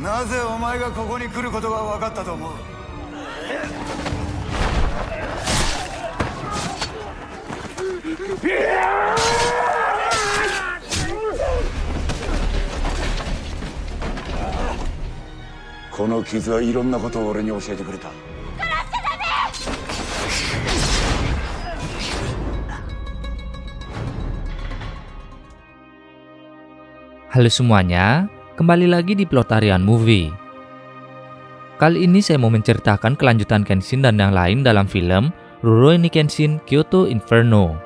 なぜお前がここに来ることが分かったと思う？この傷はいろんなことを俺に教えてくれた。 Halo semuanya, kembali lagi di Plotarian Movie. Kali ini saya mau menceritakan kelanjutan Kenshin dan yang lain dalam film Rurouni Kenshin Kyoto Inferno.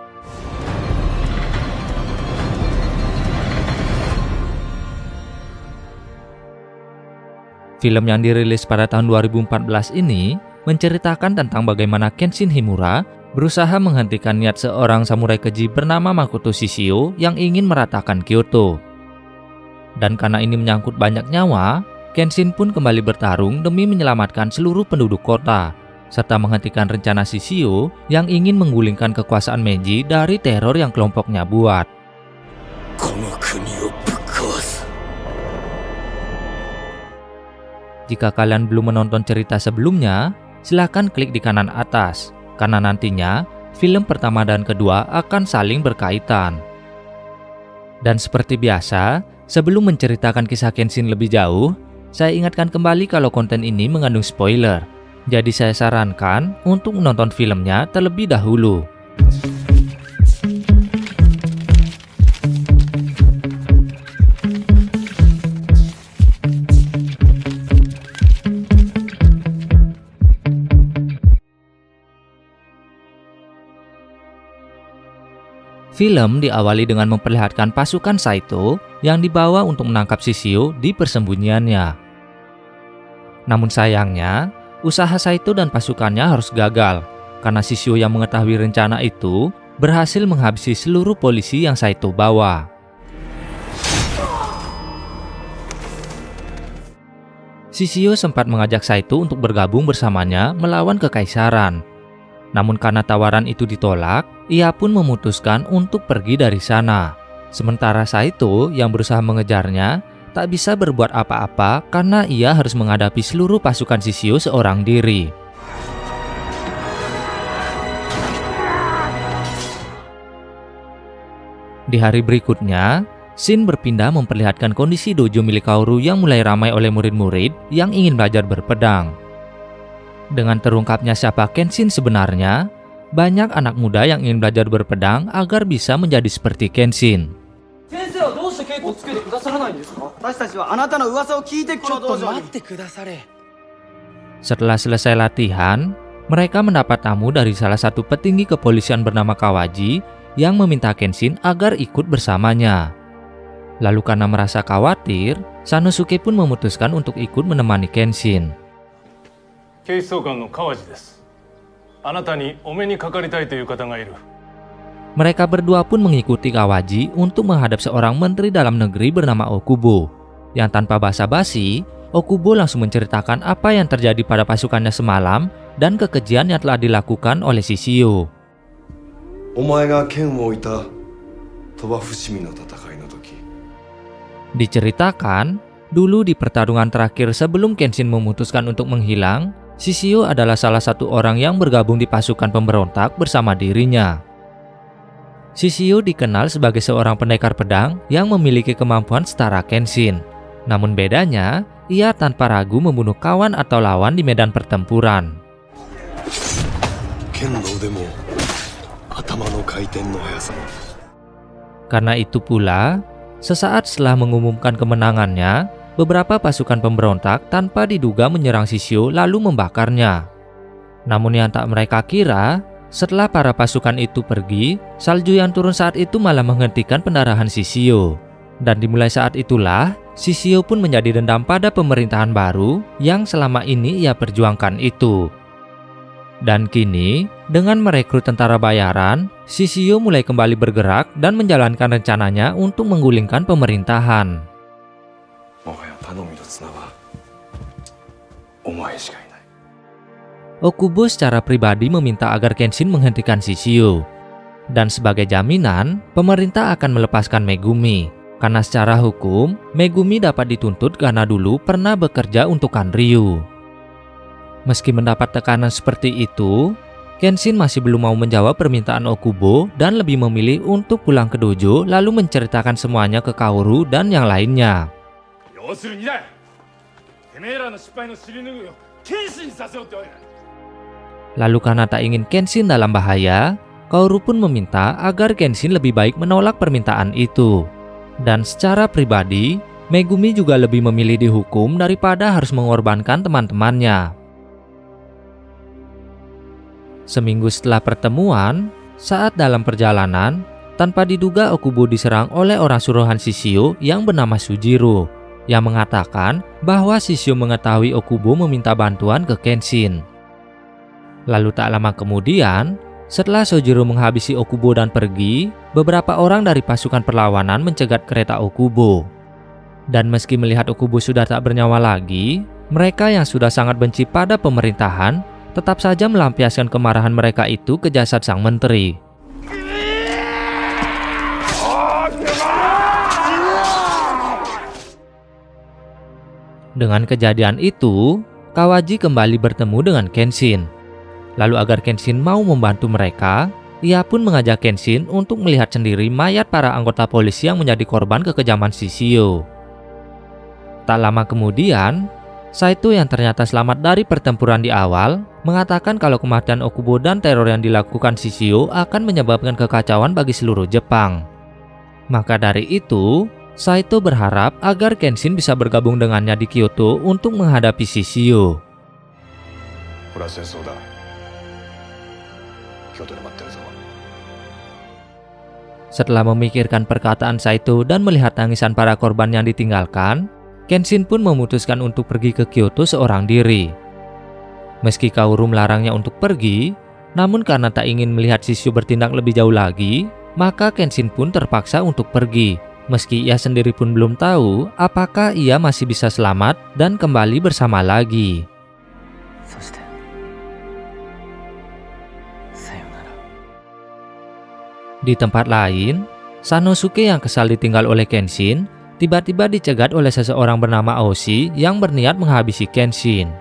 Film yang dirilis pada tahun 2014 ini menceritakan tentang bagaimana Kenshin Himura berusaha menghentikan niat seorang samurai keji bernama Makoto Shishio yang ingin meratakan Kyoto. Dan karena ini menyangkut banyak nyawa, Kenshin pun kembali bertarung demi menyelamatkan seluruh penduduk kota, serta menghentikan rencana Shishio yang ingin menggulingkan kekuasaan Meiji dari teror yang kelompoknya buat. Jika kalian belum menonton cerita sebelumnya, silahkan klik di kanan atas, karena nantinya film pertama dan kedua akan saling berkaitan. Dan seperti biasa, sebelum menceritakan kisah Kenshin lebih jauh, saya ingatkan kembali kalau konten ini mengandung spoiler. Jadi saya sarankan untuk menonton filmnya terlebih dahulu. Film diawali dengan memperlihatkan pasukan Saito yang dibawa untuk menangkap Shishio di persembunyiannya. Namun sayangnya, usaha Saito dan pasukannya harus gagal karena Shishio yang mengetahui rencana itu berhasil menghabisi seluruh polisi yang Saito bawa. Shishio sempat mengajak Saito untuk bergabung bersamanya melawan kekaisaran. Namun karena tawaran itu ditolak, ia pun memutuskan untuk pergi dari sana. Sementara Saito yang berusaha mengejarnya tak bisa berbuat apa-apa karena ia harus menghadapi seluruh pasukan Shishio seorang diri. Di hari berikutnya, scene berpindah memperlihatkan kondisi dojo milik Kaoru yang mulai ramai oleh murid-murid yang ingin belajar berpedang. Dengan terungkapnya siapa Kenshin sebenarnya, banyak anak muda yang ingin belajar berpedang agar bisa menjadi seperti Kenshin. Setelah selesai latihan, mereka mendapat tamu dari salah satu petinggi kepolisian bernama Kawaji yang meminta Kenshin agar ikut bersamanya. Lalu karena merasa khawatir, Sanosuke pun memutuskan untuk ikut menemani Kenshin. Mereka berdua pun mengikuti Kawaji untuk menghadap seorang menteri dalam negeri bernama Okubo. Yang tanpa basa-basi, Okubo langsung menceritakan apa yang terjadi pada pasukannya semalam dan kekejian yang telah dilakukan oleh Shishio. Diceritakan, dulu di pertarungan terakhir sebelum Kenshin memutuskan untuk menghilang, Shishio adalah salah satu orang yang bergabung di pasukan pemberontak bersama dirinya. Shishio dikenal sebagai seorang pendekar pedang yang memiliki kemampuan setara Kenshin. Namun bedanya, ia tanpa ragu membunuh kawan atau lawan di medan pertempuran. Karena itu pula, sesaat setelah mengumumkan kemenangannya, beberapa pasukan pemberontak tanpa diduga menyerang Shishio lalu membakarnya. Namun yang tak mereka kira, setelah para pasukan itu pergi, salju yang turun saat itu malah menghentikan pendarahan Shishio. Dan dimulai saat itulah, Shishio pun menjadi dendam pada pemerintahan baru yang selama ini ia perjuangkan itu. Dan kini, dengan merekrut tentara bayaran, Shishio mulai kembali bergerak dan menjalankan rencananya untuk menggulingkan pemerintahan. Okubo secara pribadi meminta agar Kenshin menghentikan Shishio. Dan sebagai jaminan, pemerintah akan melepaskan Megumi. Karena secara hukum, Megumi dapat dituntut karena dulu pernah bekerja untuk Kanryu. Meski mendapat tekanan seperti itu, Kenshin masih belum mau menjawab permintaan Okubo dan lebih memilih untuk pulang ke dojo lalu menceritakan semuanya ke Kaoru dan yang lainnya. Lalu karena tak ingin Kenshin dalam bahaya, Kaoru pun meminta agar Kenshin lebih baik menolak permintaan itu. Dan secara pribadi, Megumi juga lebih memilih dihukum daripada harus mengorbankan teman-temannya. Seminggu setelah pertemuan, saat dalam perjalanan, tanpa diduga Okubo diserang oleh orang suruhan Shishio yang bernama Sujiro, yang mengatakan bahwa Shishio mengetahui Okubo meminta bantuan ke Kenshin. Lalu tak lama kemudian, setelah Sojiro menghabisi Okubo dan pergi, beberapa orang dari pasukan perlawanan mencegat kereta Okubo. Dan meski melihat Okubo sudah tak bernyawa lagi, mereka yang sudah sangat benci pada pemerintahan tetap saja melampiaskan kemarahan mereka itu ke jasad sang menteri. Dengan kejadian itu, Kawaji kembali bertemu dengan Kenshin. Lalu agar Kenshin mau membantu mereka, ia pun mengajak Kenshin untuk melihat sendiri mayat para anggota polisi yang menjadi korban kekejaman Shishio. Tak lama kemudian, Saito yang ternyata selamat dari pertempuran di awal, mengatakan kalau kematian Okubo dan teror yang dilakukan Shishio akan menyebabkan kekacauan bagi seluruh Jepang. Maka dari itu, Saito berharap agar Kenshin bisa bergabung dengannya di Kyoto untuk menghadapi Shishio. Setelah memikirkan perkataan Saito dan melihat tangisan para korban yang ditinggalkan, Kenshin pun memutuskan untuk pergi ke Kyoto seorang diri. Meski Kaoru melarangnya untuk pergi, namun karena tak ingin melihat Shishio bertindak lebih jauh lagi, maka Kenshin pun terpaksa untuk pergi. Meski ia sendiri pun belum tahu apakah ia masih bisa selamat dan kembali bersama lagi. Di tempat lain, Sanosuke yang kesal ditinggal oleh Kenshin tiba-tiba dicegat oleh seseorang bernama Aoshi yang berniat menghabisi Kenshin.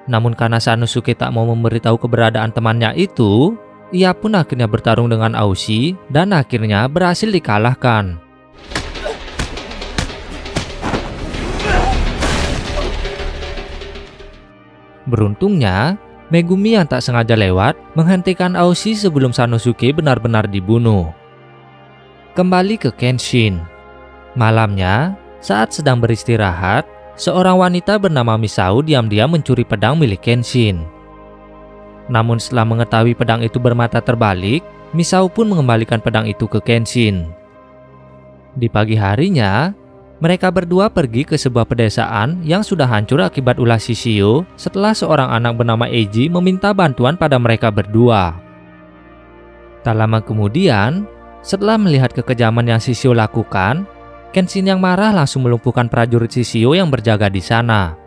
Namun karena Sanosuke tak mau memberitahu keberadaan temannya itu, ia pun akhirnya bertarung dengan Aoshi dan akhirnya berhasil dikalahkan. Beruntungnya, Megumi yang tak sengaja lewat menghentikan Aoshi sebelum Sanosuke benar-benar dibunuh. Kembali ke Kenshin. Malamnya, saat sedang beristirahat, seorang wanita bernama Misao diam-diam mencuri pedang milik Kenshin. Namun setelah mengetahui pedang itu bermata terbalik, Misao pun mengembalikan pedang itu ke Kenshin. Di pagi harinya, mereka berdua pergi ke sebuah pedesaan yang sudah hancur akibat ulah Shishio setelah seorang anak bernama Eiji meminta bantuan pada mereka berdua. Tak lama kemudian, setelah melihat kekejaman yang Shishio lakukan, Kenshin yang marah langsung melumpuhkan prajurit Shishio yang berjaga di sana.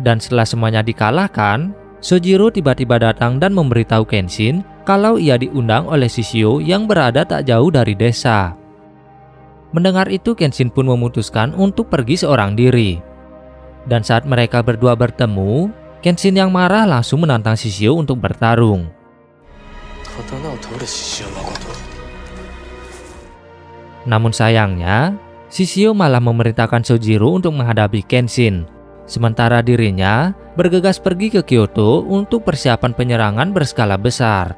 Dan setelah semuanya dikalahkan, Sojiro tiba-tiba datang dan memberitahu Kenshin kalau ia diundang oleh Shishio yang berada tak jauh dari desa. Mendengar itu, Kenshin pun memutuskan untuk pergi seorang diri. Dan saat mereka berdua bertemu, Kenshin yang marah langsung menantang Shishio untuk bertarung. Namun sayangnya, Shishio malah memerintahkan Sojiro untuk menghadapi Kenshin, sementara dirinya bergegas pergi ke Kyoto untuk persiapan penyerangan berskala besar.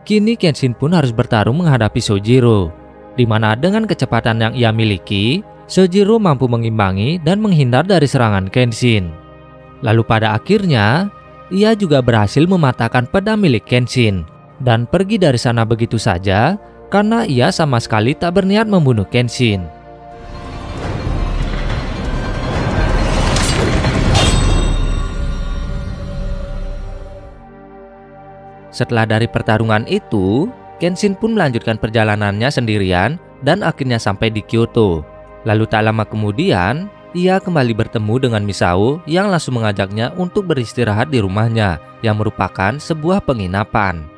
Kini Kenshin pun harus bertarung menghadapi Sojiro, di mana dengan kecepatan yang ia miliki, Sojiro mampu mengimbangi dan menghindar dari serangan Kenshin. Lalu pada akhirnya, ia juga berhasil mematahkan pedang milik Kenshin dan pergi dari sana begitu saja karena ia sama sekali tak berniat membunuh Kenshin. Setelah dari pertarungan itu, Kenshin pun melanjutkan perjalanannya sendirian dan akhirnya sampai di Kyoto. Lalu tak lama kemudian, ia kembali bertemu dengan Misao yang langsung mengajaknya untuk beristirahat di rumahnya yang merupakan sebuah penginapan.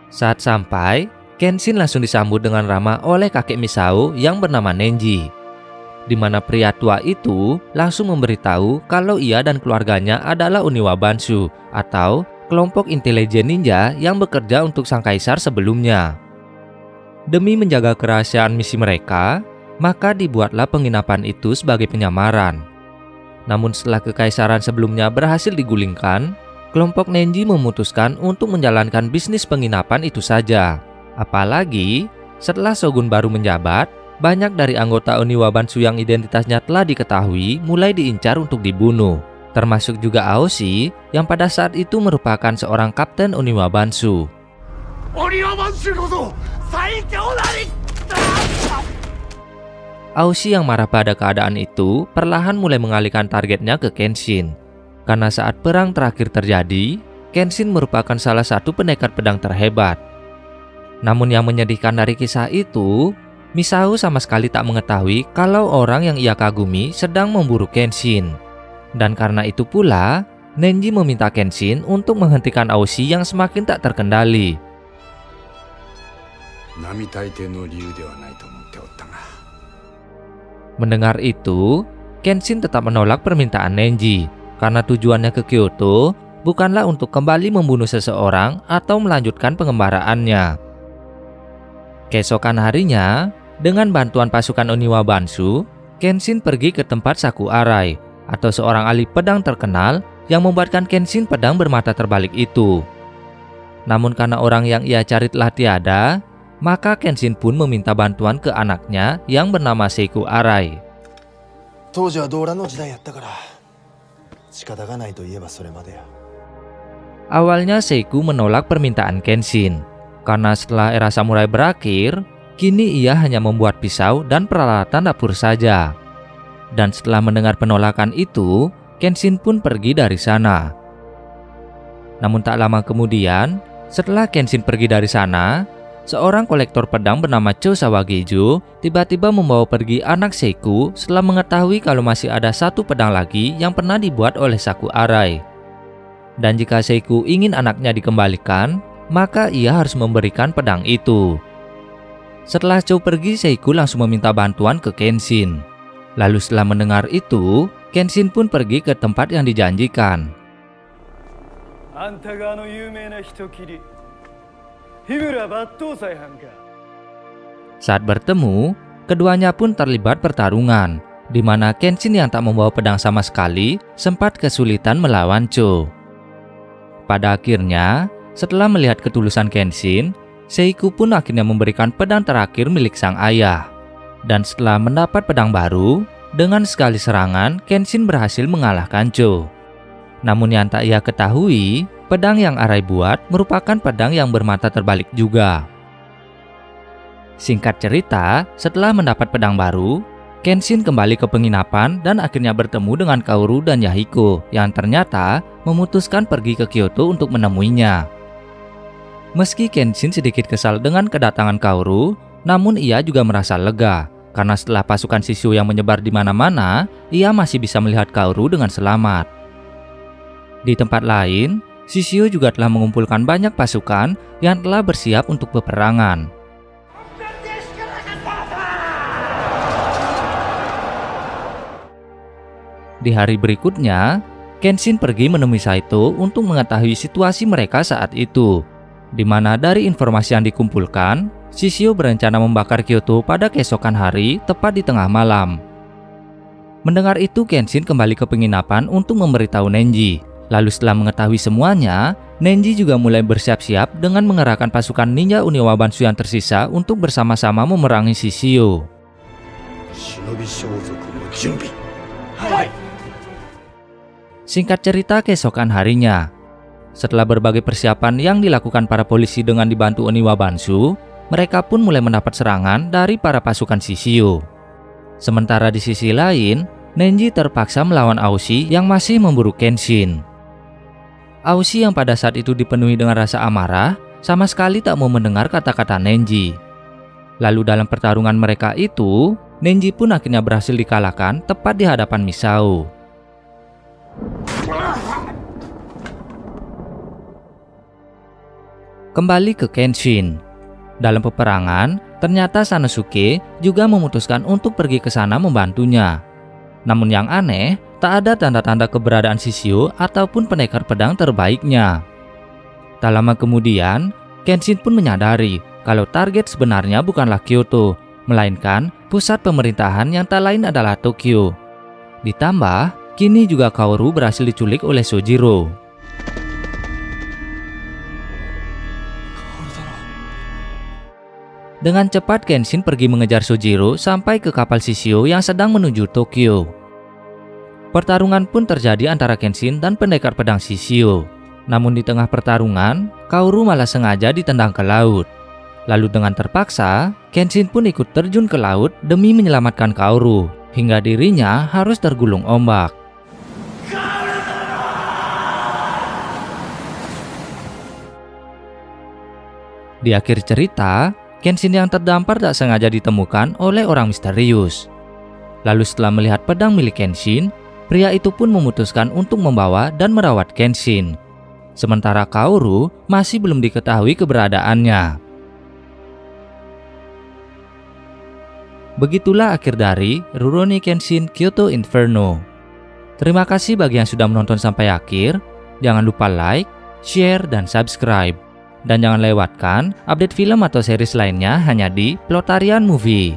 Saat sampai, Kenshin langsung disambut dengan ramah oleh kakek Misao yang bernama Nenji, di mana pria tua itu langsung memberitahu kalau ia dan keluarganya adalah Oniwa Banshu atau kelompok intelijen ninja yang bekerja untuk sang kaisar sebelumnya. Demi menjaga kerahasiaan misi mereka, maka dibuatlah penginapan itu sebagai penyamaran. Namun setelah kekaisaran sebelumnya berhasil digulingkan, kelompok Nenji memutuskan untuk menjalankan bisnis penginapan itu saja. Apalagi setelah shogun baru menjabat, banyak dari anggota Oniwa Banshu yang identitasnya telah diketahui mulai diincar untuk dibunuh, termasuk juga Aoshi yang pada saat itu merupakan seorang kapten Oniwa Banshu. Aoshi yang marah pada keadaan itu perlahan mulai mengalihkan targetnya ke Kenshin. Karena saat perang terakhir terjadi, Kenshin merupakan salah satu pendekar pedang terhebat. Namun yang menyedihkan dari kisah itu, Misao sama sekali tak mengetahui kalau orang yang ia kagumi sedang memburu Kenshin. Dan karena itu pula, Nenji meminta Kenshin untuk menghentikan Aoshi yang semakin tak terkendali. Mendengar itu, Kenshin tetap menolak permintaan Nenji karena tujuannya ke Kyoto bukanlah untuk kembali membunuh seseorang atau melanjutkan pengembaraannya. Keesokan harinya, dengan bantuan pasukan Oniwa Banshu, Kenshin pergi ke tempat Saku Arai atau seorang ahli pedang terkenal yang membuatkan Kenshin pedang bermata terbalik itu. Namun karena orang yang ia cari telah tiada, maka Kenshin pun meminta bantuan ke anaknya yang bernama Seiku Arai. Awalnya Seiku menolak permintaan Kenshin, karena setelah era samurai berakhir, kini ia hanya membuat pisau dan peralatan dapur saja. Dan setelah mendengar penolakan itu, Kenshin pun pergi dari sana. Namun tak lama kemudian, setelah Kenshin pergi dari sana, seorang kolektor pedang bernama Cho Sawagejo tiba-tiba membawa pergi anak Seiku setelah mengetahui kalau masih ada satu pedang lagi yang pernah dibuat oleh Saku Arai. Dan jika Seiku ingin anaknya dikembalikan, maka ia harus memberikan pedang itu. Setelah Cho pergi, Seiku langsung meminta bantuan ke Kenshin. Lalu setelah mendengar itu, Kenshin pun pergi ke tempat yang dijanjikan. Saat bertemu, keduanya pun terlibat pertarungan, di mana Kenshin yang tak membawa pedang sama sekali sempat kesulitan melawan Cho. Pada akhirnya, setelah melihat ketulusan Kenshin, Seiku pun akhirnya memberikan pedang terakhir milik sang ayah. Dan setelah mendapat pedang baru, dengan sekali serangan, Kenshin berhasil mengalahkan Cho. Namun yang tak ia ketahui, pedang yang Arai buat merupakan pedang yang bermata terbalik juga. Singkat cerita, setelah mendapat pedang baru, Kenshin kembali ke penginapan dan akhirnya bertemu dengan Kaoru dan Yahiko yang ternyata memutuskan pergi ke Kyoto untuk menemuinya. Meski Kenshin sedikit kesal dengan kedatangan Kaoru, namun ia juga merasa lega karena setelah pasukan Shishio yang menyebar di mana-mana, ia masih bisa melihat Kaoru dengan selamat. Di tempat lain, Shishio juga telah mengumpulkan banyak pasukan yang telah bersiap untuk peperangan. Di hari berikutnya, Kenshin pergi menemui Saito untuk mengetahui situasi mereka saat itu, di mana dari informasi yang dikumpulkan, Shishio berencana membakar Kyoto pada keesokan hari tepat di tengah malam. Mendengar itu, Kenshin kembali ke penginapan untuk memberitahu Nenji. Lalu setelah mengetahui semuanya, Nenji juga mulai bersiap-siap dengan mengerahkan pasukan ninja Oniwa Banshu yang tersisa untuk bersama-sama memerangi Shishio. Singkat cerita, keesokan harinya, setelah berbagai persiapan yang dilakukan para polisi dengan dibantu Oniwa Banshu, mereka pun mulai mendapat serangan dari para pasukan Shishio. Sementara di sisi lain, Nenji terpaksa melawan Aoshi yang masih memburu Kenshin. Aoshi yang pada saat itu dipenuhi dengan rasa amarah, sama sekali tak mau mendengar kata-kata Nenji. Lalu dalam pertarungan mereka itu, Nenji pun akhirnya berhasil dikalahkan tepat di hadapan Misao. kembali ke Kenshin. Dalam peperangan, ternyata Sanosuke juga memutuskan untuk pergi ke sana membantunya. Namun yang aneh, tak ada tanda-tanda keberadaan Shishio ataupun pendekar pedang terbaiknya. Tak lama kemudian, Kenshin pun menyadari kalau target sebenarnya bukanlah Kyoto, melainkan pusat pemerintahan yang tak lain adalah Tokyo. Ditambah, kini juga Kaoru berhasil diculik oleh Sojiro. Dengan cepat Kenshin pergi mengejar Sojiro sampai ke kapal Shishio yang sedang menuju Tokyo. Pertarungan pun terjadi antara Kenshin dan pendekar pedang Shishio. Namun di tengah pertarungan, Kaoru malah sengaja ditendang ke laut. Lalu dengan terpaksa, Kenshin pun ikut terjun ke laut demi menyelamatkan Kaoru, hingga dirinya harus tergulung ombak. Di akhir cerita, Kenshin yang terdampar tak sengaja ditemukan oleh orang misterius. Lalu setelah melihat pedang milik Kenshin, pria itu pun memutuskan untuk membawa dan merawat Kenshin. Sementara Kaoru masih belum diketahui keberadaannya. Begitulah akhir dari Rurouni Kenshin Kyoto Inferno. Terima kasih bagi yang sudah menonton sampai akhir. Jangan lupa like, share, dan subscribe. Dan jangan lewatkan update film atau series lainnya hanya di Plotarian Movie.